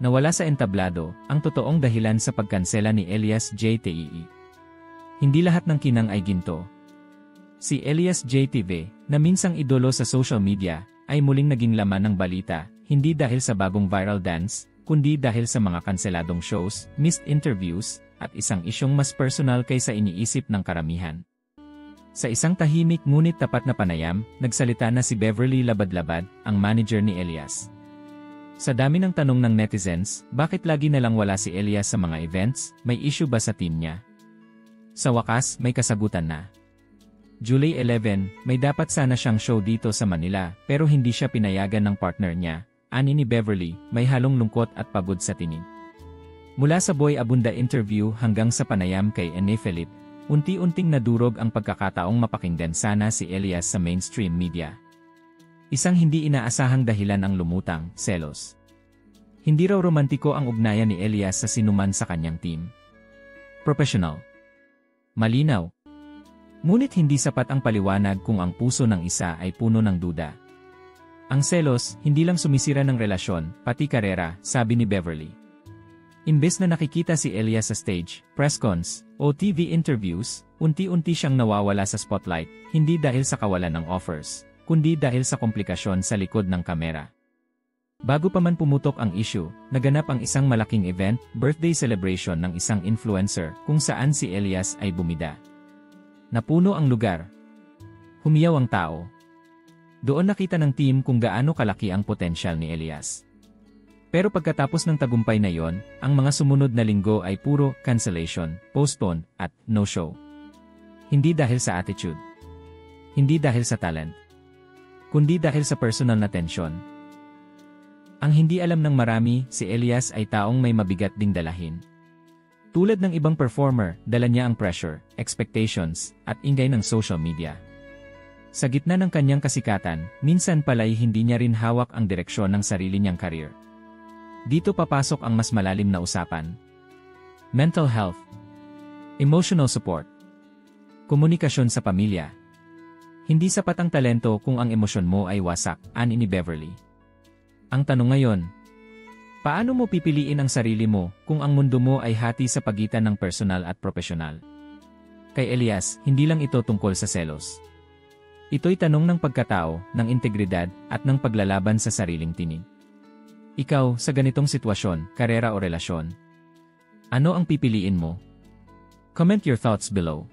Nawala sa entablado, ang totoong dahilan sa pagkansela ni Elias JTEE. Hindi lahat ng kinang ay ginto. Si Elias JTV, na minsang idolo sa social media, ay muling naging laman ng balita, hindi dahil sa bagong viral dance, kundi dahil sa mga kanseladong shows, missed interviews, at isang isyong mas personal kaysa iniisip ng karamihan. Sa isang tahimik ngunit tapat na panayam, nagsalita na si Beverly Labad-Labad, ang manager ni Elias. Sa dami ng tanong ng netizens, bakit lagi na lang wala si Elias sa mga events, may issue ba sa team niya? Sa wakas, may kasagutan na. July 11, may dapat sana siyang show dito sa Manila, pero hindi siya pinayagan ng partner niya, ani ni Beverly, may halong lungkot at pagod sa tinig. Mula sa Boy Abunda interview hanggang sa panayam kay Ene Felipe, unti-unting nadurog ang pagkakataong mapakinggan sana si Elias sa mainstream media. Isang hindi inaasahang dahilan ang lumutang, selos. Hindi raw romantiko ang ugnayan ni Elias sa sinuman sa kanyang team. Professional. Malinaw. Ngunit hindi sapat ang paliwanag kung ang puso ng isa ay puno ng duda. Ang selos, hindi lang sumisira ng relasyon, pati karera, sabi ni Beverly. Imbes na nakikita si Elias sa stage, press cons, o TV interviews, unti-unti siyang nawawala sa spotlight, hindi dahil sa kawalan ng offers, kundi dahil sa komplikasyon sa likod ng kamera. Bago pa man pumutok ang issue, naganap ang isang malaking event, birthday celebration ng isang influencer, kung saan si Elias ay bumida. Napuno ang lugar. Humiyaw ang tao. Doon nakita ng team kung gaano kalaki ang potensyal ni Elias. Pero pagkatapos ng tagumpay na yon, ang mga sumunod na linggo ay puro cancellation, postpone, at no-show. Hindi dahil sa attitude. Hindi dahil sa talent. Kundi dahil sa personal na tensyon. Ang hindi alam ng marami, si Elias ay taong may mabigat ding dalahin. Tulad ng ibang performer, dala niya ang pressure, expectations, at ingay ng social media. Sa gitna ng kanyang kasikatan, minsan pala'y hindi niya rin hawak ang direksyon ng sarili niyang career. Dito papasok ang mas malalim na usapan. Mental health. Emotional support. Komunikasyon sa pamilya. Hindi sapat ang talento kung ang emosyon mo ay wasak, ani ni Beverly. Ang tanong ngayon, paano mo pipiliin ang sarili mo kung ang mundo mo ay hati sa pagitan ng personal at profesional? Kay Elias, hindi lang ito tungkol sa selos. Ito'y tanong ng pagkatao, ng integridad, at ng paglalaban sa sariling tinig. Ikaw, sa ganitong sitwasyon, karera o relasyon, ano ang pipiliin mo? Comment your thoughts below.